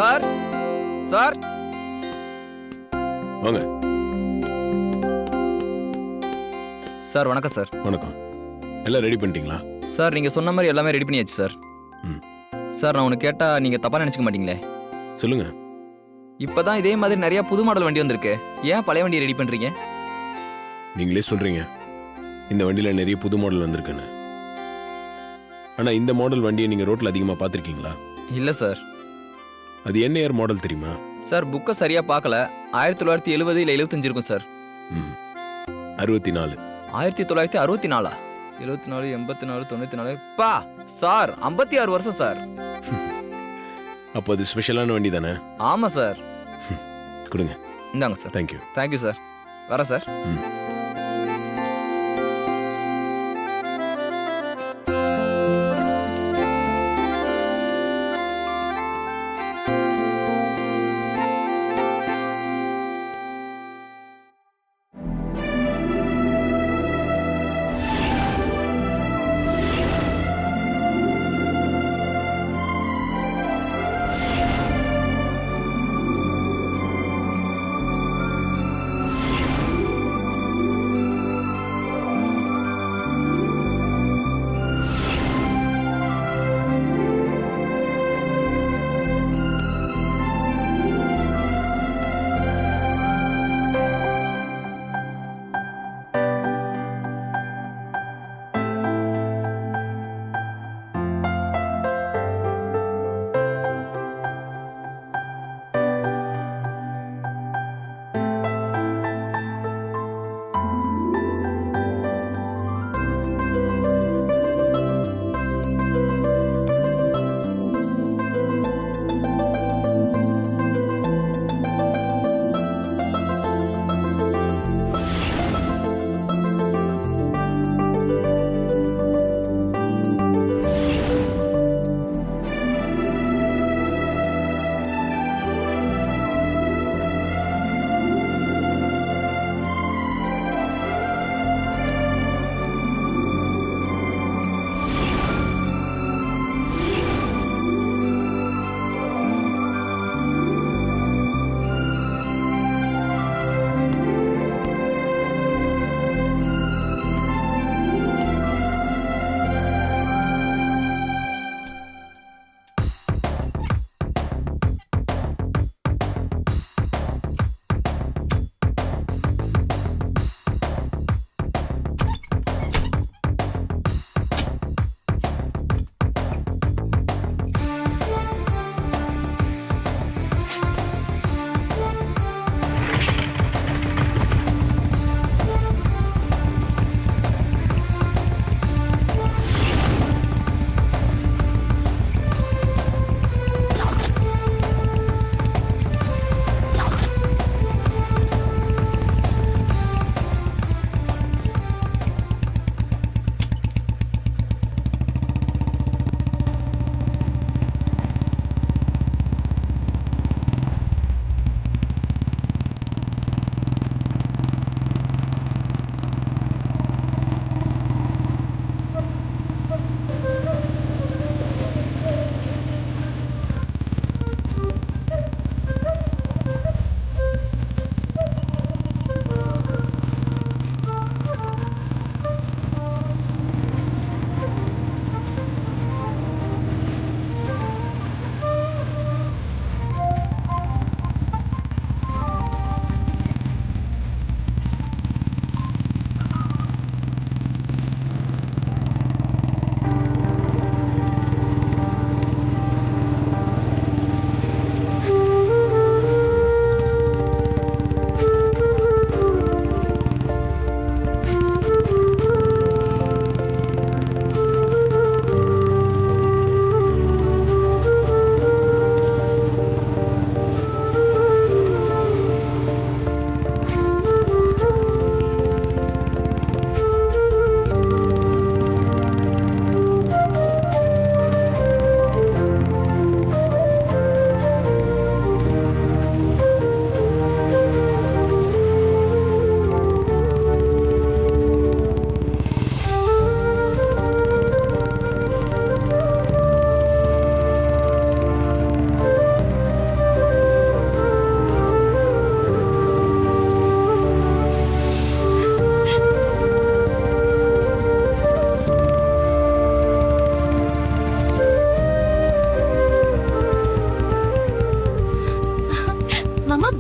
Sir sir வாங்க. Sir வணக்கம் sir. வணக்கம். எல்லாம் ரெடி பண்ணிட்டீங்களா? சார் நீங்கள் சொன்ன மாதிரி எல்லாமே ரெடி பண்ணியாச்சு சார். ம். சார் நான் ஒன்று கேட்டால் நீங்கள் தப்பாக நினச்சிக்க மாட்டீங்களே? சொல்லுங்க. இப்போ தான் இதே மாதிரி நிறையா புது மாடல் வண்டி வந்திருக்கு. ஏன் பழைய வண்டியை ரெடி பண்ணுறீங்க? நீங்களே சொல்றீங்க இந்த வண்டியில் நிறைய புது மாடல் வந்திருக்குன்னு. ஆனால் இந்த மாடல் வண்டியை நீங்கள் ரோட்டில் அதிகமாக பார்த்துருக்கீங்களா? இல்லை சார். அது என்ன இயர் மாடல் தெரியுமா? சார் புக்கை சரியாக பார்க்கல. 1970 இல்லை 75 இருக்கும் சார். ம் 64. 1964 74 84 94 பா சார் 56 வருஷம் சார். அப்போ அது ஸ்பெஷலான வண்டி தானே? ஆமாம் சார். கொடுங்க. இந்தாங்க சார். தேங்க்யூ. Thank you sir. வரேன் சார். ம்.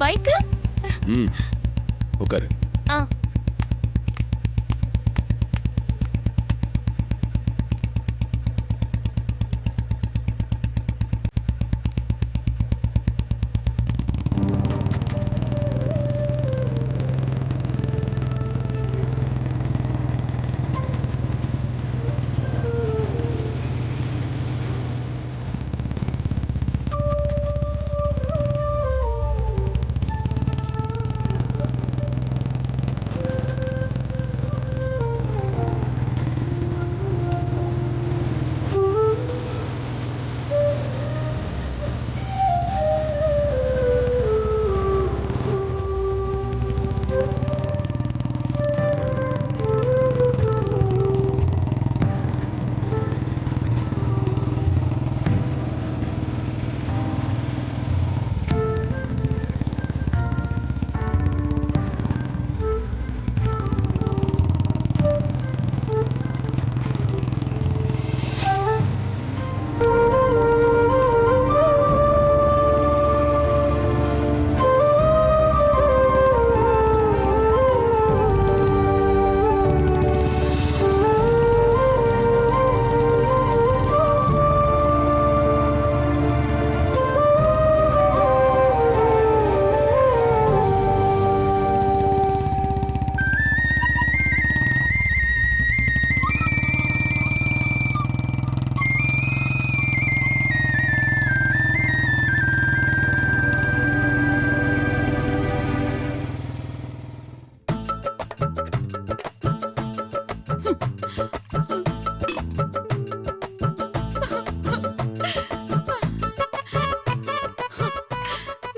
பைக்கு ம் உட்காரு. ஆ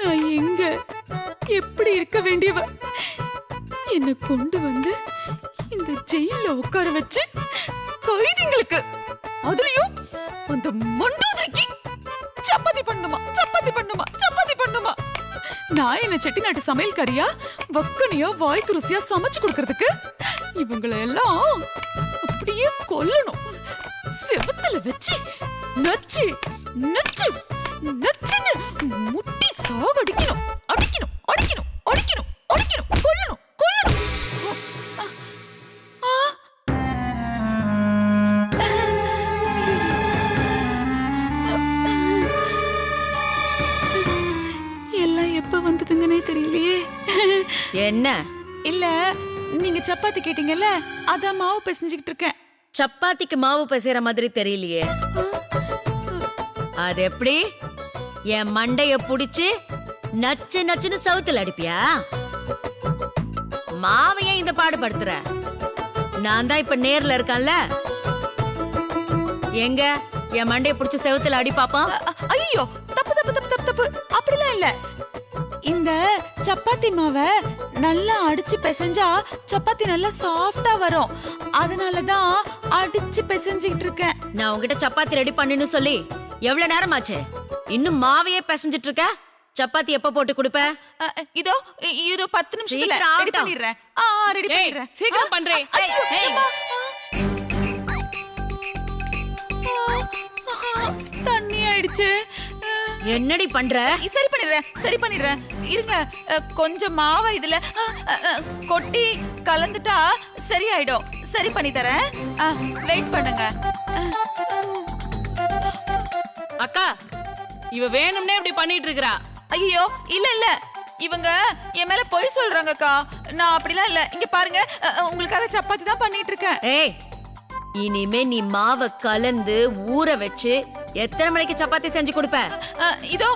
நான் எங்க எப்படி இருக்க வேண்டியவ என்ன கொண்டு வந்து இந்த ஜெயில உட்கார வச்சு கைதிங்களுக்கு அதுலயும் அந்த மண்டோதரிக்கு சப்பாத்தி பண்ணுமா சப்பாத்தி பண்ணுமா சப்பாத்தி பண்ணுமா நான் என்ன செட்டிநாட்டு சமையல்காரியா வக்கனியா வாய்க்கு ருசியா சமைச்சு கொடுக்கறதுக்கு இவங்களை எல்லாம் அப்படியே கொல்லணும் செவத்துல வச்சு நச்சு நச்சு நச்சுன்னு முட்டி சாவடிக்கணும் அடிக்கணும் அடிக்கணும் அடிக்கணும் அடிக்கணும் கொல்லணும் கொல்லணும் எல்லாம் எப்ப வந்ததுங்கன்னே தெரியலையே. என்ன இல்ல நீங்க சப்பாத்தி கேட்டீங்கல்ல அதான் மாவு பிசைஞ்சுக்கிட்டு இருக்கேன். சப்பாத்திக்கு மாவு பிசைற மாதிரி தெரியலையே. அது எப்படி என் மண்டைய புடிச்சு நச்சு நச்சுன்னு சவுத்துல அடிப்பியா? மாவையே இந்த பாடுபடுத்துற. நான் தான் இப்ப நேர்ல இருக்கேன்ல. எங்க என் மண்டைய புடிச்சு செவுத்துல அடி பாப்போம். ஐயோ தப்பு தப்பு தப்பு தப்பு தப்பு அப்படிலாம் இல்ல. இந்த சப்பாத்தி மாவை நல்லா அடிச்சு பிசைஞ்சா சப்பாத்தி நல்லா சாஃப்டா வரும். அதனாலதான் அடிச்சு பிசைஞ்சுக்கிட்டு இருக்கேன். நான் உங்ககிட்ட சப்பாத்தி ரெடி பண்ணுன்னு சொல்லி எவ்வளவு நேரம் ஆச்சு? இன்னும் மாவையே பிசைஞ்சிட்டு இருக்க. சப்பாத்தி எப்ப போட்டு கொடுப்ப? இதோ இதோ 10 நிமிஷத்துல சீக்கிரம் ரெடி ஆகட்டும். பண்ணிடுறேன். ரெடி பண்ணிடுறேன். சீக்கிரம் பண்றேன். தண்ணி ஆயிடுச்சு. என்னடி பண்ற? சரி பண்ணிடுறேன் சரி பண்ணிடுறேன். இருங்க கொஞ்சம் மாவை இதுல கொட்டி கலந்துட்டா சரியாயிடும். சரி பண்ணி தரேன். வெயிட் பண்ணுங்க. அக்கா, இவ வேணும்னே இப்படி பண்ணிட்டு இருக்கறா. ஐயோ இல்ல இல்ல இவங்க என் மேல பொய் சொல்றாங்கக்கா. நான் அப்படிலாம் இல்ல. இங்க பாருங்க உங்களுக்காக சப்பாத்தி தான் பண்ணிட்டு இருக்கேன். ஏய், இனிமே நீ மாவை கலந்து ஊற வச்சு எத்தனை மணிக்கு சப்பாத்தி செஞ்சு கொடுப்ப? இதோ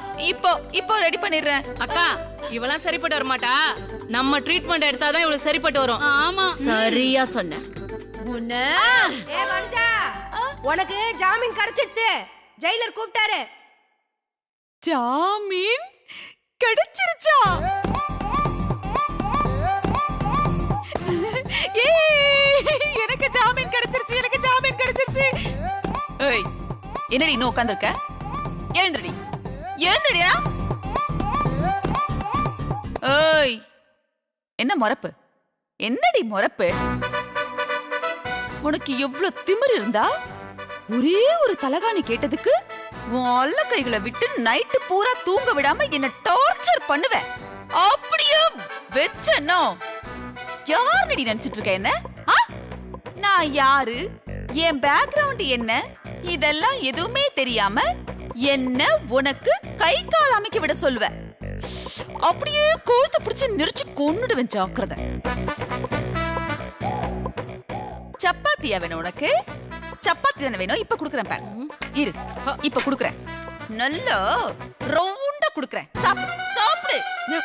இப்போ ரெடி பண்ணிடுறேன். அக்கா, இவெல்லாம் சரிப்பட்டு வர மாட்டா. நம்ம ட்ரீட்மெண்ட் எடுத்தாதான் இவளுக்கு சரிப்பட்டு வரும். ஆமா சரியா சொன்ன. உனக்கு ஜாமீன் கிடைச்சிருச்சு. ஜெயிலர் கூப்பிட்டாரு. ஜாமீன் கிடைச்சிருச்சா? எனக்கு ஜாமீன் கிடைச்சிருச்சு. எனக்கு ஜாமீன் கிடைச்சிருச்சு. ஏய் என்னடி இன்னும் உட்கார்ந்திருக்க? எழுந்துடி எழுந்துடியா. ஏய் என்ன முறப்பு? என்னடி முறப்பு? உனக்கு எவ்வளவு திமிரு இருந்தா ஒரே ஒரு தலகாணி கேட்டதுக்கு உன் அல்ல கைகளை விட்டு நைட்டு பூரா தூங்க விடாம என்ன டார்ச்சர் பண்ணுவேன். அப்படியே வெச்சனோ யார் நடி நினைச்சிட்டு இருக்க என்ன ஆ? நான் யாரு, என் பேக்ரவுண்ட் என்ன, இதெல்லாம் எதுவுமே தெரியாம என்ன உனக்கு கை கால் அமைக்க விட சொல்லுவ. அப்படியே கோழ்த்து பிடிச்சு நெரிச்சு கொன்னுடுவேன் ஜாக்கிரதை. சப்பாத்தியா வேணும் உனக்கு? சப்பாத்தி தானே வேணும்? இப்ப குடுக்குறேன் பாரு. இரு, இப்ப குடுக்குறேன். நல்லா ரவுண்டா குடுக்குறேன். சாப்பிடு சாப்பிடு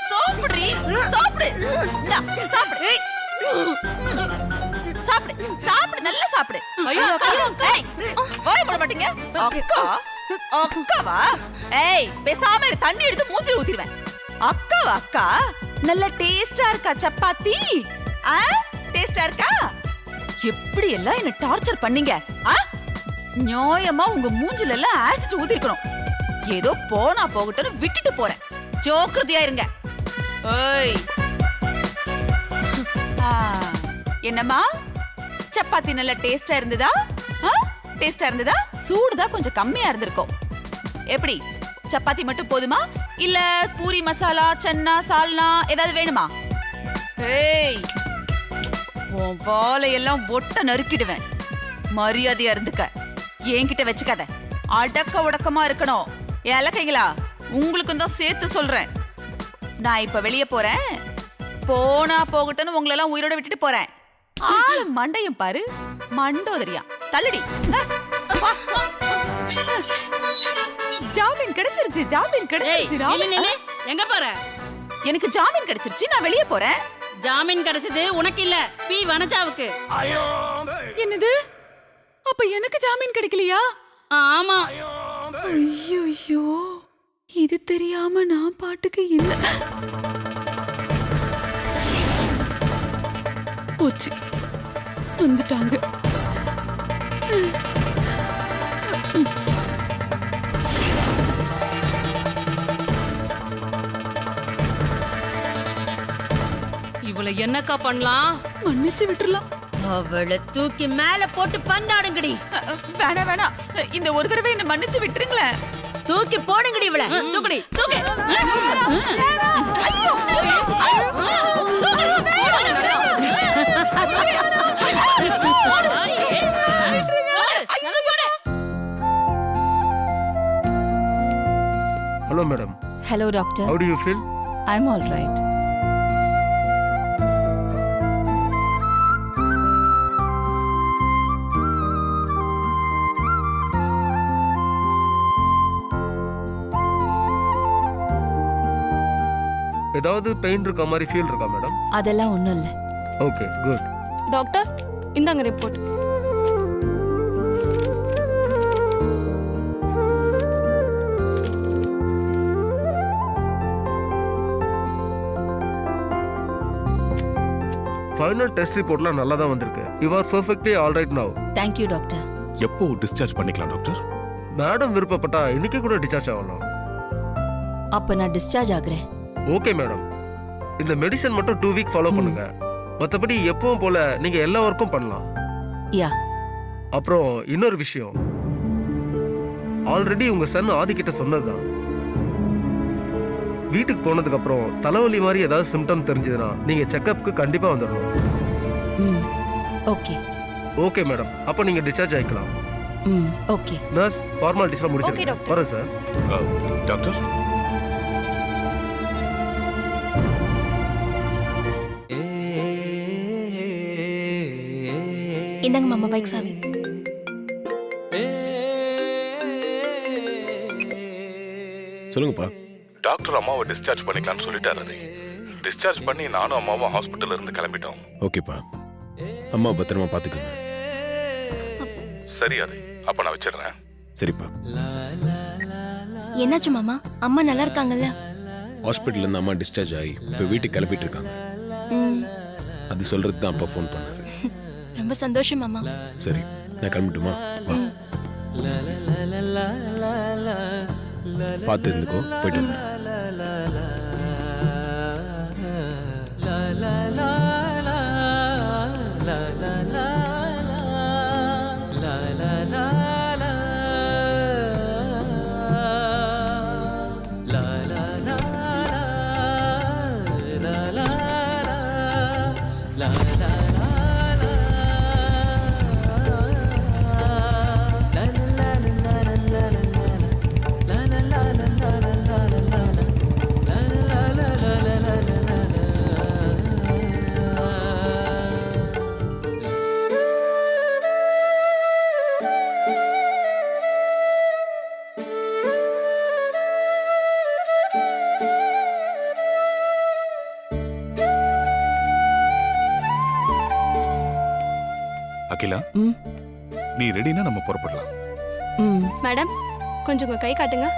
சாப்பிடுறீ சாப்பிடு. இந்தா, சாப்பிடு சாப்பிடு சாப்பிடு நல்லா சாப்பிடு. ஐயோ, ஏய், வாய் போட மாட்டீங்க. அக்கா அக்காவா? ஏய், பேசாம இரு, தண்ணி எடுத்து மூஞ்சில ஊத்திடுவேன். அக்காவா? அக்கா நல்ல டேஸ்டா இருக்கா சப்பாத்தி? டேஸ்டா இருக்கா? எப்படி எல்லாம் என்ன டார்ச்சர் பண்ணீங்க? நியாயமா உங்க மூஞ்சில எல்லாம் ஆசிட் ஊத்தி இருக்கணும். ஏதோ போனா போகட்டும் விட்டுட்டு போறேன். ஜோக்கிரதையா இருங்க. ஏய், என்னம்மா சப்பாத்தி நல்ல டேஸ்டா இருந்ததா? டேஸ்டா இருந்ததா? சூடுதான் கொஞ்சம் கம்மியா இருந்திருக்கும். எப்படி, சப்பாத்தி மட்டும் போதுமா இல்ல பூரி மசாலா சன்னா சால்னா ஏதாவது வேணுமா? ஏய், உன் வாலையெல்லாம் ஒட்ட நறுக்கிடுவேன். மரியாதையா இருந்துக்க, என்கிட்ட வச்சுக்காத. அடக்க உடக்கமா இருக்கணும். இலக்கைங்களா, உங்களுக்கும் தான் சேர்த்து சொல்றேன். நான் இப்ப வெளியே போறேன். போனா போகட்டும்னு உங்களை எல்லாம் உயிரோட விட்டுட்டு போறேன். ஆளு மண்டையும் பாரு, மண்டோதரியா. தள்ளுடி. ஜாமீன் கிடைச்சிருச்சு, ஜாமீன் கிடைச்சிருச்சு. எங்க போற? எனக்கு ஜாமீன் கிடைச்சிருச்சு, நான் வெளியே போறேன். ஜாமீன் கிடைச்சது உனக்கு இல்ல, பி வனஜாவுக்கு. என்னது? அப்ப எனக்கு ஜாமீன் கிடைக்கலையா? ஆமா. ஐயோ, இது தெரியாம நான் பாட்டுக்கு இல்ல. போச்சு, வந்துட்டாங்க. இவளை என்னக்கா பண்ணலாம்? மன்னிச்சு விட்டுறலாம். அவளை தூக்கி மேல போட்டு பந்தாடுங்கடி. வேணா வேணா, இந்த ஒரு தடவை என்ன மன்னிச்சு விட்டுருங்களேன். தூக்கி போடுங்கடி இவளை. தூக்குடி, தூக்கு. Hello, madam. Hello, doctor. How do you feel? I'm all right. ஏதாவது பெயின் இருக்க மாதிரி ஃபீல் இருக்கா மேடம்? அதெல்லாம் ஒண்ணும் இல்ல. Okay, good. டாக்டர், இந்தாங்க ரிப்போர்ட். ஃபைனல் டெஸ்ட் ரிப்போர்ட்லாம் நல்லா தான் வந்திருக்கு. You are perfectly all right now. Thank you, doctor. எப்போ டிஸ்சார்ஜ் பண்ணிக்கலாம் டாக்டர்? மேடம் விருப்பப்பட்டா இன்னைக்கு கூட டிஸ்சார்ஜ் ஆகலாம். அப்ப நான் டிஸ்சார்ஜ் ஆகுறேன். Okay madam. இந்த மெடிசன் மட்டும் 2 வீக் ஃபாலோ பண்ணுங்க. மற்றபடி எப்பவும் போல நீங்க எல்லா ஒர்க்கும் பண்ணலாம். யா. அப்புறம் இன்னொரு விஷயம், ஆல்ரெடி உங்க சன் ஆதி கிட்ட சொன்னதுதான். வீட்டுக்கு போனதுக்கு அப்புறம் தலைவலி மாதிரி ஏதாவது சிம்டம் தெரிஞ்சதுன்னா நீங்க செக்கப்புக்கு கண்டிப்பா வந்துடணும். ஓகே. ஓகே மேடம், அப்போ நீங்க டிஸ்சார்ஜ் ஆயிக்கலாம். ஓகே. நர்ஸ், ஃபார்மாலிட்டிஸ்லாம் முடிச்சிருக்கேன். வரேன் சார். டாக்டர், இந்தாங்க மாமா பைக் சாவி. சொல்லுங்கப்பா. டாக்டர் அம்மாவை டிஸ்சார்ஜ் பண்ணிக்கலாம்னு சொல்லிட்டாரு. அதை டிஸ்சார்ஜ் பண்ணி நானும் அம்மாவும் ஹாஸ்பிட்டல்ல இருந்து கிளம்பிட்டோம். ஓகேப்பா, அம்மா பத்திரமா பார்த்துக்கோங்க. சரி, அது அப்ப நான் வச்சிடுறேன். சரிப்பா. என்னாச்சு மாமா? அம்மா நல்லா இருக்காங்கல்ல? ஹாஸ்பிட்டல்ல இருந்து அம்மா டிஸ்சார்ஜ் ஆகி இப்போ வீட்டுக்கு கிளம்பிட்டு இருக்காங்க. அது சொல்றது தான் அப்பா ஃபோன் பண்ணாரு. ரொம்ப சந்தோஷம் மாமா. சரி, நான் கிளம்பட்டுமா? வா. பார்த்து இருந்துக்கோ, போயிட்டு வரேன். அகிலா ம் நீ ரெடினா நம்ம புறப்படலாம். ம் மேடம் கொஞ்சம் உங்க கை காட்டுங்க.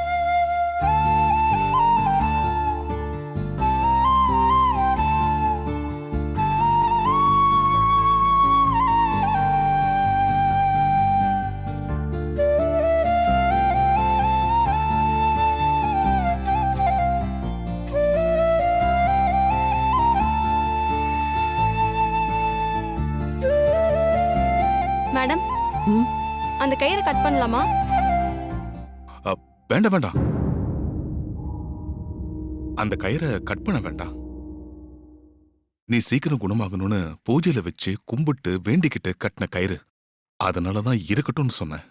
மேடம் ம் அந்த கயிறை கட் பண்ணலாமா? வேண்டாம் வேண்டாம், அந்த கயிறை கட் பண்ண வேண்டாம். நீ சீக்கிரம் குணமாகணும்னு பூஜையில வச்சு கும்பிட்டு வேண்டிக்கிட்டு கட்டின கயிறு, அதனாலதான் இருக்கட்டும்னு சொன்னேன்.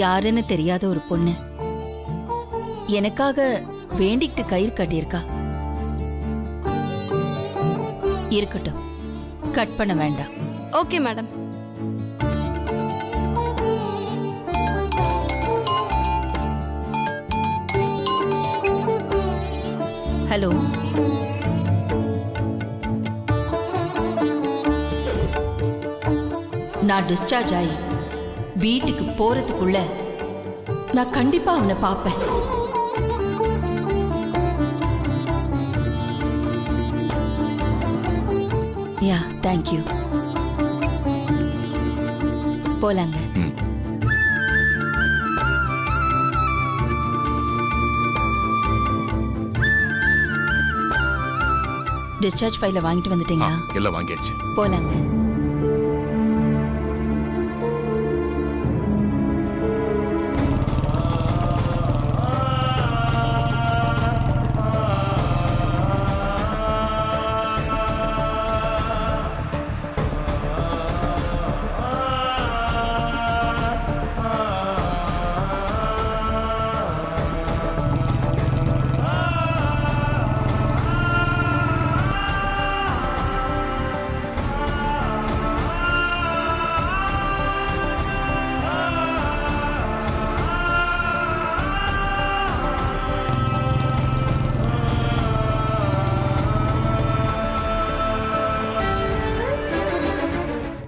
யாருன்னு தெரியாத ஒரு பொண்ணு எனக்காக வேண்டிக்கிட்டு கயிறு கட்டியிருக்கா. இருக்கட்டும், கட் பண்ண வேண்டாம். Okay madam. ஹலோ, நான் டிஸ்சார்ஜ் ஆகி வீட்டுக்கு போறதுக்குள்ள நான் கண்டிப்பா அவனை பார்ப்பேன். யா, தேங்க்யூ. போலாங்க. டிஸ்சார்ஜ் ஃபைல வாங்கிட்டு வந்துட்டீங்களா? எல்லாம் வாங்கியாச்சு. போலாங்க.